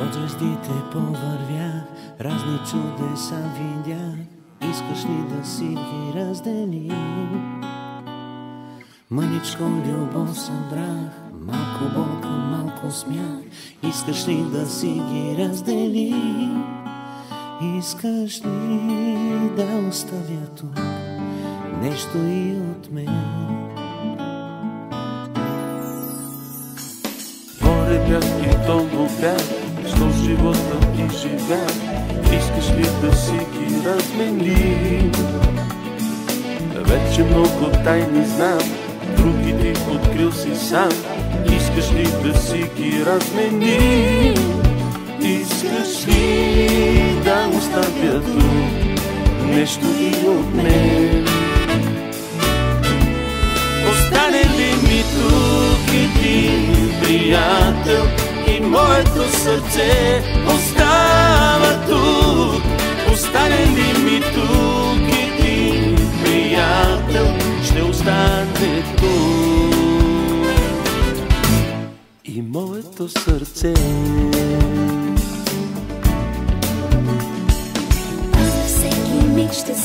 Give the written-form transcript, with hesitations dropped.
Под звездите повървях, разни чудеса видях. Искаш ли да си ги разделим? Мъничко любов събрах, малко болка, малко смях. Искаш ли да си ги разделим? Искаш ли да оставя тук нещо и от мен? Море бях и толкова бях, що живота ти живях. Искаш ли да си ги разменим? Вече много тайни знам, други ти открил си сам. Искаш ли да си ги разменим? Искаш ли да оставя тук нещо и от мен? Остане ли ми тук един приятел и моето сърце остава тук? Остане ли ми тук един приятел, ще остане тук и моето сърце. За всеки миг ще